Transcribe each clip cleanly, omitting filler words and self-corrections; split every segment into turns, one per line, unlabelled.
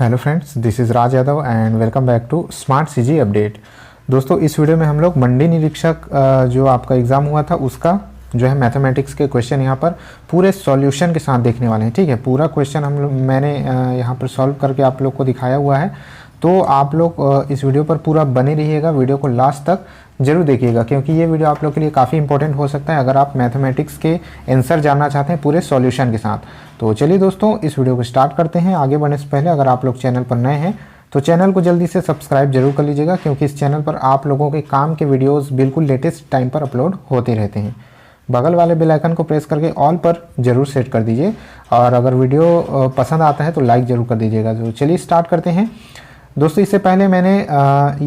Hello friends, this is Raj Yadav and welcome back to smart CG update. दोस्तों, इस video में हम लोग मंडी निरीक्षक जो आपका एग्ज़ाम हुआ था उसका जो है मैथमेटिक्स के क्वेश्चन यहाँ पर पूरे सॉल्यूशन के साथ देखने वाले हैं। ठीक है, पूरा क्वेश्चन मैंने यहाँ पर सॉल्व करके आप लोग को दिखाया हुआ है। तो आप लोग इस वीडियो पर पूरा बने रहिएगा, वीडियो को लास्ट तक जरूर देखिएगा, क्योंकि ये वीडियो आप लोग के लिए काफ़ी इंपॉर्टेंट हो सकता है अगर आप मैथमेटिक्स के आंसर जानना चाहते हैं पूरे सॉल्यूशन के साथ। तो चलिए दोस्तों, इस वीडियो को स्टार्ट करते हैं। आगे बढ़ने से पहले अगर आप लोग चैनल पर नए हैं तो चैनल को जल्दी से सब्सक्राइब जरूर कर लीजिएगा, क्योंकि इस चैनल पर आप लोगों के काम के वीडियोज़ बिल्कुल लेटेस्ट टाइम पर अपलोड होते रहते हैं। बगल वाले बेल आइकन को प्रेस करके ऑल पर जरूर सेट कर दीजिए, और अगर वीडियो पसंद आता है तो लाइक ज़रूर कर दीजिएगा। तो चलिए स्टार्ट करते हैं दोस्तों। इससे पहले मैंने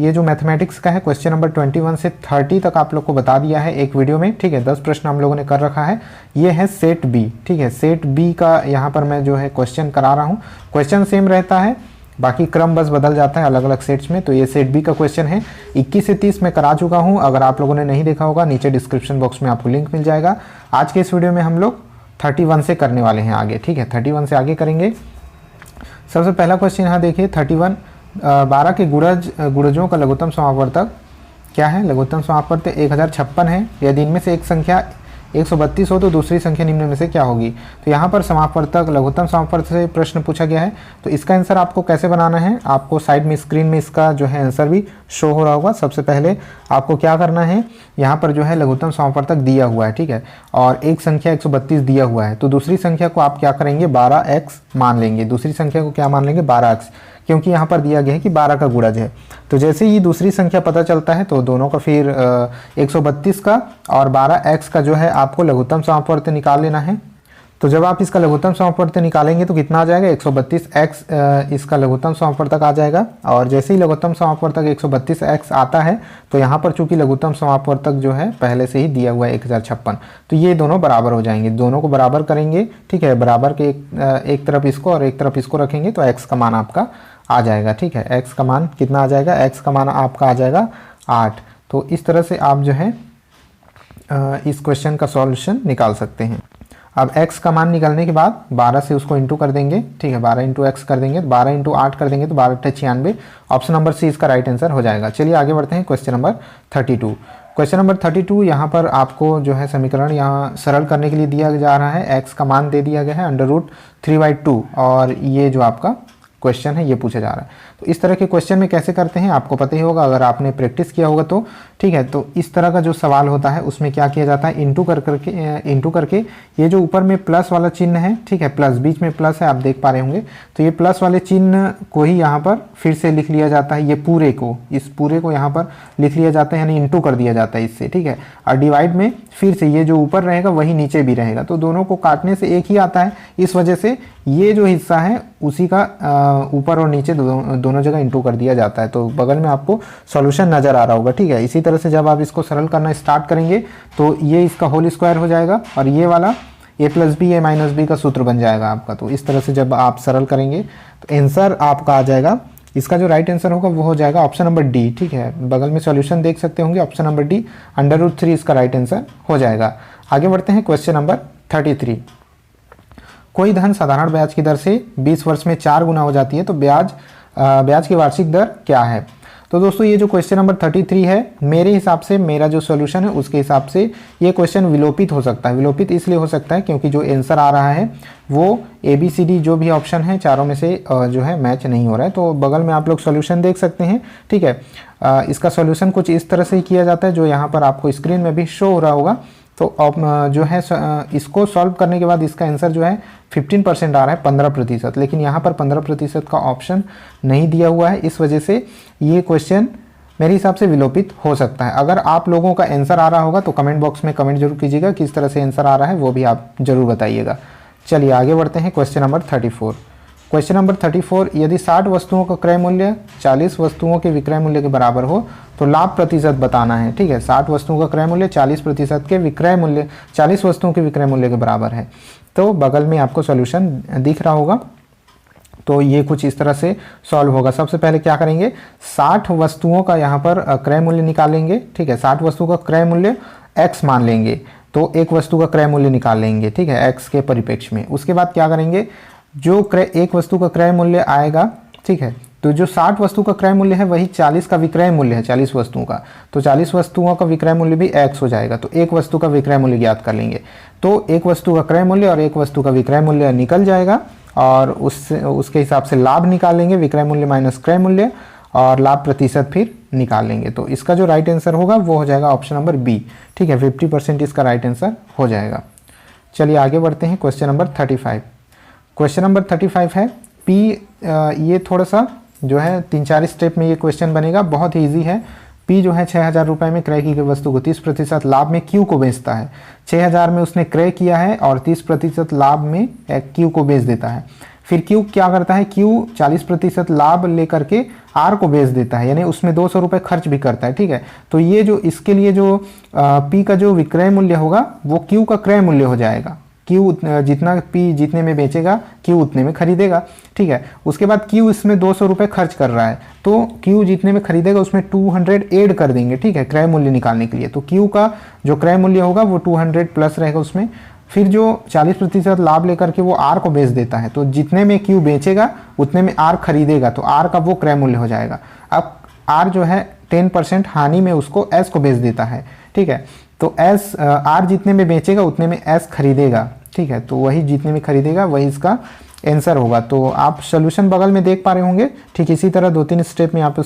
ये जो मैथमेटिक्स का है क्वेश्चन नंबर 21 से 30 तक आप लोग को बता दिया है एक वीडियो में। ठीक है, 10 प्रश्न हम लोगों ने कर रखा है। ये है सेट बी। ठीक है, सेट बी का यहाँ पर मैं जो है क्वेश्चन करा रहा हूँ। क्वेश्चन सेम रहता है, बाकी क्रम बस बदल जाता है अलग अलग सेट्स में। तो ये सेट बी का क्वेश्चन है। 21 से 30 में करा चुका हूँ। अगर आप लोगों ने नहीं देखा होगा, नीचे डिस्क्रिप्शन बॉक्स में आपको लिंक मिल जाएगा। आज के इस वीडियो में हम लोग 31 से करने वाले हैं आगे। ठीक है, 31 से आगे करेंगे। सबसे पहला क्वेश्चन यहाँ देखिए 31। 12 के गुणजों का लघुत्तम समापवर्तक क्या है? लघुत्तम समापवर्तक 1056 है। यदि इनमें से एक संख्या 132 हो तो दूसरी संख्या निम्न में से क्या होगी? तो यहाँ पर समापवर्तक, लघुत्तम समापवर्तक से प्रश्न पूछा गया है। तो इसका आंसर आपको कैसे बनाना है, आपको साइड में स्क्रीन में इसका जो है आंसर भी शो हो रहा होगा। सबसे पहले आपको क्या करना है, यहाँ पर जो है लघुत्तम समापवर्तक दिया हुआ है। ठीक है, और एक संख्या 132 दिया हुआ है। तो दूसरी संख्या को आप क्या करेंगे, 12x मान लेंगे। दूसरी संख्या को क्या मान लेंगे, 12x, क्योंकि यहाँ पर दिया गया है कि 12 का गुणज है। तो जैसे ही दूसरी संख्या पता चलता है तो दोनों का फिर 132 का और 12x का जो है आपको लघुत्तम समापवर्तक निकाल लेना है। तो जब आप इसका लघुत्तम समापवर्तक निकालेंगे तो कितना आ जाएगा, 132x इसका लघुत्तम समापवर्तक आ जाएगा। और जैसे ही लघुत्तम समापवर्तक 132x आता है तो यहाँ पर चूंकि लघुत्तम समापवर्तक जो है पहले से ही दिया हुआ है 1056, तो ये दोनों बराबर हो जाएंगे। दोनों को बराबर करेंगे। ठीक है, बराबर के एक तरफ इसको और एक तरफ इसको रखेंगे तो x का मान आपका आ जाएगा। ठीक है, x का मान कितना आ जाएगा, x का मान आपका आ जाएगा 8। तो इस तरह से आप जो है इस क्वेश्चन का सॉल्यूशन निकाल सकते हैं। अब x का मान निकालने के बाद 12 से उसको इंटू कर देंगे। ठीक है, 12 इंटू x कर देंगे, 12 इंटू 8 कर देंगे तो 12 × 96। ऑप्शन नंबर सी इसका राइट आंसर हो जाएगा। चलिए आगे बढ़ते हैं क्वेश्चन नंबर 32। क्वेश्चन नंबर 32 यहाँ पर आपको जो है समीकरण यहाँ सरल करने के लिए दिया जा रहा है। x का मान दे दिया गया है √3/2, और ये जो आपका क्वेश्चन है ये पूछा जा रहा है। तो इस तरह के क्वेश्चन में कैसे करते हैं आपको पता ही होगा, अगर आपने प्रैक्टिस किया होगा तो। ठीक है, तो इस तरह का जो सवाल होता है उसमें क्या किया जाता है, इंटू करके ये जो ऊपर में प्लस वाला चिन्ह है, ठीक है, प्लस बीच में प्लस है, आप देख पा रहे होंगे। तो ये प्लस वाले चिन्ह को ही यहाँ पर फिर से लिख लिया जाता है। ये पूरे को, इस पूरे को यहाँ पर लिख लिया जाता है, यानी इंटू कर दिया जाता है इससे। ठीक है, और डिवाइड में फिर से ये जो ऊपर रहेगा वही नीचे भी रहेगा, तो दोनों को काटने से एक ही आता है। इस वजह से ये जो हिस्सा है उसी का ऊपर और नीचे दोनों जगह इंटू कर दिया जाता है। तो बगल में आपको सॉल्यूशन नजर आ रहा होगा। ठीक है, इसी तरह से जब आप इसको सरल करना स्टार्ट करेंगे तो ये इसका होल स्क्वायर हो जाएगा, और ये वाला a + b a - b का सूत्र बन जाएगा आपका। तो इस तरह से जब आप सरल करेंगे तो आंसर आपका आ जाएगा, इसका जो राइट आंसर होगा वो हो जाएगा ऑप्शन नंबर डी। ठीक है, बगल में सॉल्यूशन देख सकते होंगे, ऑप्शन नंबर डी √3 इसका राइट आंसर हो जाएगा। आगे बढ़ते हैं क्वेश्चन नंबर 33। कोई धन साधारण ब्याज की दर से 20 वर्ष में 4 गुना हो जाती है तो ब्याज की वार्षिक दर क्या है? तो दोस्तों, ये जो क्वेश्चन नंबर 33 है, मेरे हिसाब से, मेरा जो सॉल्यूशन है उसके हिसाब से ये क्वेश्चन विलोपित हो सकता है। विलोपित इसलिए हो सकता है क्योंकि जो आंसर आ रहा है वो ABCD जो भी ऑप्शन है चारों में से जो है मैच नहीं हो रहा है। तो बगल में आप लोग सॉल्यूशन देख सकते हैं। ठीक है, इसका सॉल्यूशन कुछ इस तरह से ही किया जाता है जो यहाँ पर आपको स्क्रीन में भी शो हो रहा होगा। तो जो है इसको सॉल्व करने के बाद इसका आंसर जो है 15% आ रहा है, 15%, लेकिन यहाँ पर 15% का ऑप्शन नहीं दिया हुआ है। इस वजह से ये क्वेश्चन मेरे हिसाब से विलोपित हो सकता है। अगर आप लोगों का आंसर आ रहा होगा तो कमेंट बॉक्स में कमेंट जरूर कीजिएगा, किस तरह से आंसर आ रहा है वो भी आप जरूर बताइएगा। चलिए आगे बढ़ते हैं क्वेश्चन नंबर 34। क्वेश्चन नंबर 34, यदि 60 वस्तुओं का क्रय मूल्य 40 वस्तुओं के विक्रय मूल्य के बराबर हो तो लाभ प्रतिशत बताना है। ठीक है, 60 वस्तुओं का क्रय मूल्य 40% के विक्रय मूल्य 40 वस्तुओं के विक्रय मूल्य के बराबर है। तो बगल में आपको सॉल्यूशन दिख रहा होगा। तो ये कुछ इस तरह से सॉल्व होगा। सबसे पहले क्या करेंगे, 60 वस्तुओं का यहाँ पर क्रय मूल्य निकालेंगे। ठीक है, 60 वस्तुओं का क्रय मूल्य x मान लेंगे तो एक वस्तु का क्रय मूल्य निकाल लेंगे। ठीक है, x के परिप्रेक्ष्य में। उसके बाद क्या करेंगे, जो एक वस्तु का क्रय मूल्य आएगा ठीक है। तो जो 60 वस्तु का क्रय मूल्य है वही 40 का विक्रय मूल्य है, 40 वस्तुओं का, तो 40 वस्तुओं का विक्रय मूल्य भी x हो जाएगा। तो एक वस्तु का विक्रय मूल्य ज्ञात कर लेंगे, तो एक वस्तु का क्रय मूल्य और एक वस्तु का विक्रय मूल्य निकल जाएगा और उसके हिसाब से लाभ निकाल लेंगे, विक्रय मूल्य माइनस क्रय मूल्य, और लाभ प्रतिशत फिर निकाल लेंगे। तो इसका जो राइट आंसर होगा वो हो जाएगा ऑप्शन नंबर बी, ठीक है। 50% इसका राइट आंसर हो जाएगा। चलिए आगे बढ़ते हैं क्वेश्चन नंबर 35। क्वेश्चन नंबर 35 है पी, ये थोड़ा सा जो है 3-4 स्टेप में ये क्वेश्चन बनेगा, बहुत ही ईजी है। पी जो है 6000 रुपये में क्रय की गई वस्तु को 30% लाभ में क्यू को बेचता है। 6000 में उसने क्रय किया है और 30% लाभ में क्यू को बेच देता है। फिर क्यू क्या करता है, क्यू 40% लाभ लेकर के आर को बेच देता है, यानी उसमें 200 रुपये खर्च भी करता है, ठीक है। तो ये जो इसके लिए जो पी का जो विक्रय मूल्य होगा वो क्यू का क्रय मूल्य हो जाएगा। क्यू जितना पी जितने में बेचेगा क्यू उतने में खरीदेगा, ठीक है। उसके बाद क्यू इसमें 200 रुपये खर्च कर रहा है, तो क्यू जितने में खरीदेगा उसमें 200 ऐड कर देंगे, ठीक है, क्रय मूल्य निकालने के लिए। तो क्यू का जो क्रय मूल्य होगा वो 200 प्लस रहेगा उसमें। फिर जो 40% लाभ लेकर के वो आर को बेच देता है, तो जितने में क्यू बेचेगा उतने में आर खरीदेगा, तो आर का वो क्रय मूल्य हो जाएगा। अब आर जो है 10% हानि में उसको एस को बेच देता है, ठीक है। तो एस आर जितने में बेचेगा उतने में एस खरीदेगा, ठीक है। तो वही जितने में खरीदेगा वही इसका आंसर होगा। तो आप सोल्यूशन बगल में देख पा रहे होंगे, ठीक इसी तरह 2-3 स्टेप में आप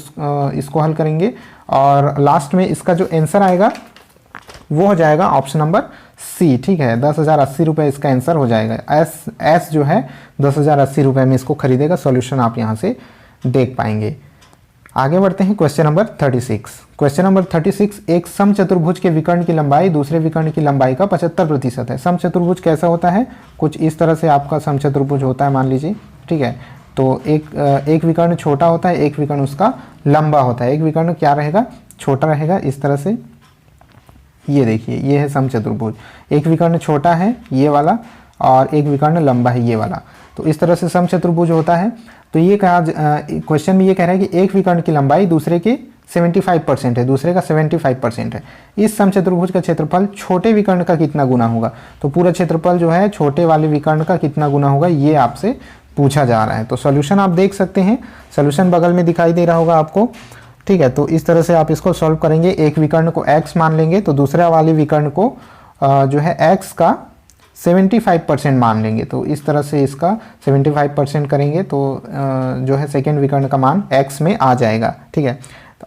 इसको हल करेंगे और लास्ट में इसका जो आंसर आएगा वो हो जाएगा ऑप्शन नंबर सी, ठीक है। 10,080 रुपये इसका आंसर हो जाएगा। एस जो है 10,080 रुपये में इसको खरीदेगा। सॉल्यूशन आप यहाँ से देख पाएंगे। आगे बढ़ते हैं क्वेश्चन नंबर 36। क्वेश्चन नंबर 36, एक समचतुर्भुज के विकर्ण की लंबाई दूसरे विकर्ण की लंबाई का 75% है। समचतुर्भुज कैसा होता है, कुछ इस तरह से आपका समचतुर्भुज होता है, मान लीजिए, ठीक है। तो एक विकर्ण छोटा होता है, एक विकर्ण उसका लंबा होता है। एक विकर्ण क्या रहेगा, छोटा रहेगा इस तरह से, ये देखिए ये है समचतुर्भुज। एक विकर्ण छोटा है ये वाला और एक विकर्ण लंबा है ये वाला, तो इस तरह से समचतुर्भुज होता है। तो ये कहा क्वेश्चन में ये कह रहा है कि एक विकर्ण की लंबाई दूसरे के 75% है, दूसरे का 75% है। इस समचतुर्भुज का क्षेत्रफल छोटे विकर्ण का कितना गुना होगा। तो पूरा क्षेत्रफल जो है छोटे वाले विकर्ण का कितना गुना होगा ये आपसे पूछा जा रहा है। तो सॉल्यूशन आप देख सकते हैं, सॉल्यूशन बगल में दिखाई दे रहा होगा आपको, ठीक है। तो इस तरह से आप इसको सॉल्व करेंगे। एक विकर्ण को x मान लेंगे तो दूसरा वाले विकर्ण को जो है x का 75% मान लेंगे। तो इस तरह से इसका 75% करेंगे तो जो है सेकेंड विकर्ण का मान x में आ जाएगा, ठीक है।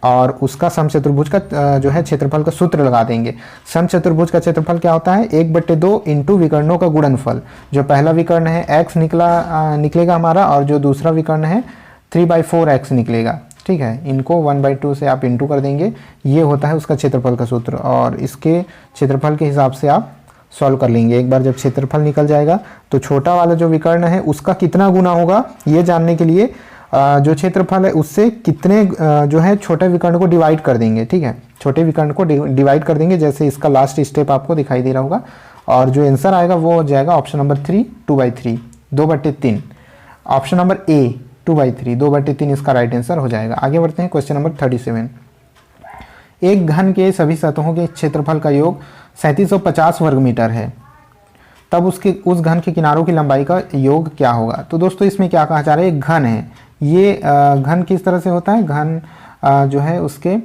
और उसका समचतुर्भुज का जो है क्षेत्रफल का सूत्र लगा देंगे। समचतुर्भुज का क्षेत्रफल क्या होता है, 1/2 इंटू विकर्णों का गुणनफल। जो पहला विकर्ण है x निकलेगा हमारा, और जो दूसरा विकर्ण है 3/4x निकलेगा, ठीक है। इनको 1/2 से आप इंटू कर देंगे, ये होता है उसका क्षेत्रफल का सूत्र, और इसके क्षेत्रफल के हिसाब से आप सॉल्व कर लेंगे। एक बार जब क्षेत्रफल निकल जाएगा तो छोटा वाला जो विकर्ण है उसका कितना गुना होगा ये जानने के लिए जो क्षेत्रफल है उससे कितने जो है छोटे विकर्ण को डिवाइड कर देंगे, ठीक है। छोटे विकर्ण को डिवाइड कर देंगे, जैसे इसका लास्ट स्टेप आपको दिखाई दे रहा होगा, और जो आंसर आएगा वो हो जाएगा option number 3, 2/3, 2/3। Option number A 2/3, 2/3 इसका राइट आंसर हो जाएगा। आगे बढ़ते हैं क्वेश्चन नंबर 37। एक घन के सभी सतहों के क्षेत्रफल का योग 3750 वर्ग मीटर है, तब उस घन के किनारों की लंबाई का योग क्या होगा। तो दोस्तों इसमें क्या कहा जा रहा है, एक घन है, ये घन किस तरह से होता है, घन जो है उसके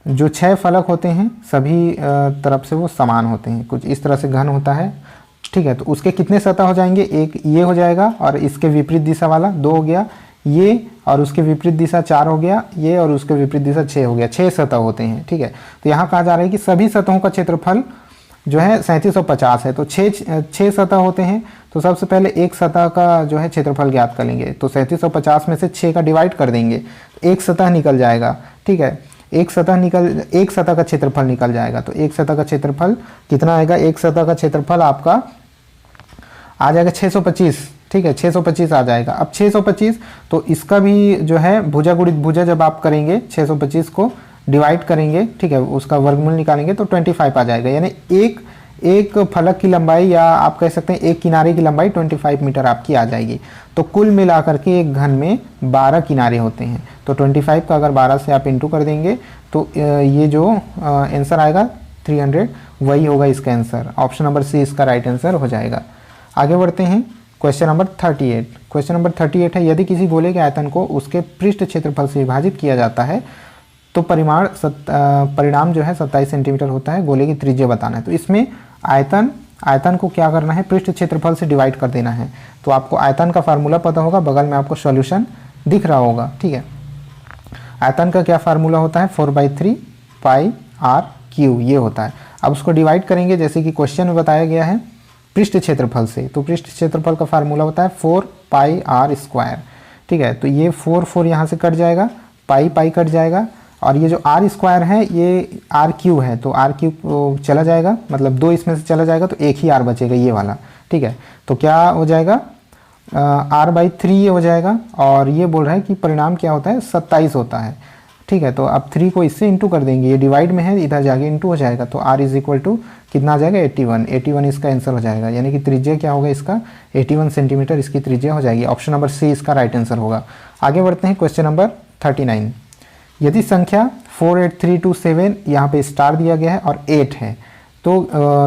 जो 6 फलक होते हैं सभी तरफ से वो समान होते हैं, कुछ इस तरह से घन होता है, ठीक है। तो उसके कितने सतह हो जाएंगे, एक ये हो जाएगा और इसके विपरीत दिशा वाला 2 हो गया, ये और उसके विपरीत दिशा 4 हो गया, ये और उसके विपरीत दिशा 6 हो गया, 6 सतह होते हैं, ठीक है। तो यहाँ कहा जा रहा है कि सभी सतहों का क्षेत्रफल जो है 3750 है। तो 6 सतह होते हैं, तो सबसे पहले एक सतह का जो है क्षेत्रफल ज्ञात कर लेंगे। तो 3750 में से 6 का डिवाइड कर देंगे, एक सतह निकल जाएगा, ठीक है। एक सतह का क्षेत्रफल निकल जाएगा। तो एक सतह का क्षेत्रफल कितना आएगा, एक सतह का क्षेत्रफल आपका आ जाएगा 625, ठीक है, 625 आ जाएगा। अब 625 तो इसका भी जो है भुजा गुणित भुजा जब आप करेंगे 625 को डिवाइड करेंगे, ठीक है, उसका वर्गमूल निकालेंगे तो 25 आ जाएगा। यानी एक फलक की लंबाई, या आप कह सकते हैं एक किनारे की लंबाई 25 मीटर आपकी आ जाएगी। तो कुल मिलाकर के एक घन में 12 किनारे होते हैं, तो 25 का अगर 12 से आप इंटू कर देंगे तो ये जो आंसर आएगा 300 वही होगा इसका आंसर। ऑप्शन नंबर सी इसका राइट आंसर हो जाएगा। आगे बढ़ते हैं क्वेश्चन नंबर 38। क्वेश्चन नंबर 38 है, यदि किसी गोले के आयतन को उसके पृष्ठ क्षेत्रफल से विभाजित किया जाता है तो परिणाम जो है 27 सेंटीमीटर होता है। गोले की त्रिज्या बताना है। तो इसमें आयतन को क्या करना है, पृष्ठ क्षेत्रफल से डिवाइड कर देना है। तो आपको आयतन का फार्मूला पता होगा, बगल में आपको सॉल्यूशन दिख रहा होगा। ठीक है, आयतन का क्या फार्मूला होता है, 4/3 पाई r क्यू, ये होता है। अब उसको डिवाइड करेंगे जैसे कि क्वेश्चन में बताया गया है पृष्ठ क्षेत्रफल से। तो पृष्ठ क्षेत्रफल का फार्मूला होता है 4 पाई r स्क्वायर। ठीक है, तो ये 4 यहाँ से कट जाएगा, पाई कट जाएगा, और ये जो r स्क्वायर है ये r क्यू है, तो r क्यू चला जाएगा, मतलब 2 इसमें से चला जाएगा तो एक ही r बचेगा, ये वाला। ठीक है, तो क्या हो जाएगा, r/3 ये हो जाएगा, और ये बोल रहा है कि परिणाम क्या होता है, 27 होता है। ठीक है, तो अब 3 को इससे इंटू कर देंगे, ये डिवाइड में है, इधर जाके इंटू हो जाएगा, तो r इज इक्वल टू कितना आ जाएगा, 81 इसका आंसर हो जाएगा। यानी कि त्रिज्या क्या होगा इसका, 81 सेंटीमीटर इसकी त्रिज्या हो जाएगी। ऑप्शन नंबर सी इसका राइट आंसर होगा। आगे बढ़ते हैं, क्वेश्चन नंबर 39। यदि संख्या 48327 यहाँ पे स्टार दिया गया है और 8 है, तो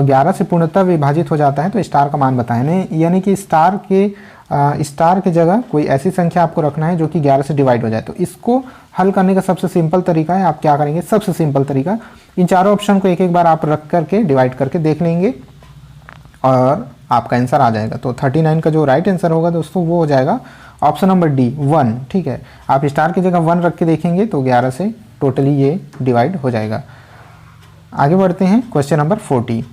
11 से पूर्णतः विभाजित हो जाता है, तो स्टार का मान बताएं। यानी कि स्टार के जगह कोई ऐसी संख्या आपको रखना है जो कि 11 से डिवाइड हो जाए। तो इसको हल करने का सबसे सिंपल तरीका है, आप क्या करेंगे, सबसे सिंपल तरीका, इन चारों ऑप्शन को एक एक बार आप रख करके डिवाइड करके देख लेंगे और आपका आंसर आ जाएगा। तो 39 का जो राइट आंसर होगा दोस्तों वो हो जाएगा ऑप्शन नंबर डी, 1। ठीक है, आप स्टार की जगह 1 रख के देखेंगे तो 11 से टोटली ये डिवाइड हो जाएगा। आगे बढ़ते हैं, क्वेश्चन नंबर 40।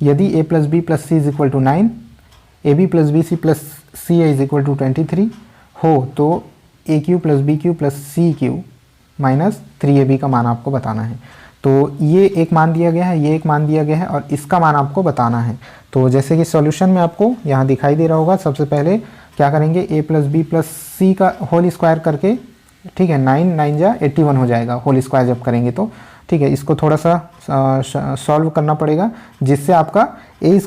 यदि a + b + c is equal to 9, ab + bc + ca is equal to 23 हो तो aq + bq + cq minus 3ab का मान आपको बताना है। तो ये एक मान दिया गया है, ये एक मान दिया गया है, और इसका मान आपको बताना है। तो जैसे कि सॉल्यूशन में आपको यहाँ दिखाई दे रहा होगा, सबसे पहले क्या करेंगे, a + b + c का होल स्क्वायर करके, ठीक है, 9 जा 81 हो जाएगा होल स्क्वायर जब करेंगे तो। ठीक है, इसको थोड़ा सा सॉल्व करना पड़ेगा, जिससे आपका a²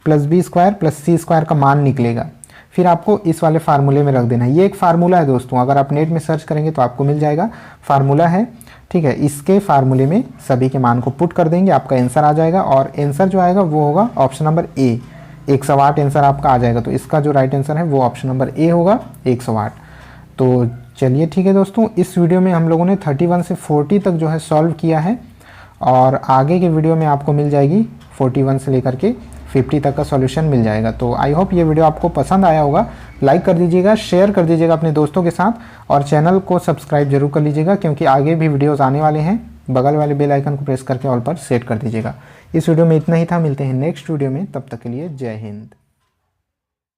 + b² + c² का मान निकलेगा। फिर आपको इस वाले फार्मूले में रख देना है। ये एक फार्मूला है दोस्तों, अगर आप नेट में सर्च करेंगे तो आपको मिल जाएगा, फार्मूला है। ठीक है, इसके फार्मूले में सभी के मान को पुट कर देंगे, आपका आंसर आ जाएगा, और आंसर जो आएगा वो होगा ऑप्शन नंबर ए, 108 आंसर आपका आ जाएगा। तो इसका जो राइट आंसर है वो ऑप्शन नंबर ए होगा, 108। तो चलिए ठीक है दोस्तों, इस वीडियो में हम लोगों ने 31 से 40 तक जो है सॉल्व किया है, और आगे के वीडियो में आपको मिल जाएगी 41 से लेकर के 50 तक का सॉल्यूशन मिल जाएगा। तो आई होप ये वीडियो आपको पसंद आया होगा। लाइक कर दीजिएगा, शेयर कर दीजिएगा अपने दोस्तों के साथ, और चैनल को सब्सक्राइब जरूर कर लीजिएगा, क्योंकि आगे भी वीडियोस आने वाले हैं। बगल वाले बेल आइकन को प्रेस करके ऑल पर सेट कर दीजिएगा। इस वीडियो में इतना ही था, मिलते हैं नेक्स्ट वीडियो में, तब तक के लिए जय हिंद।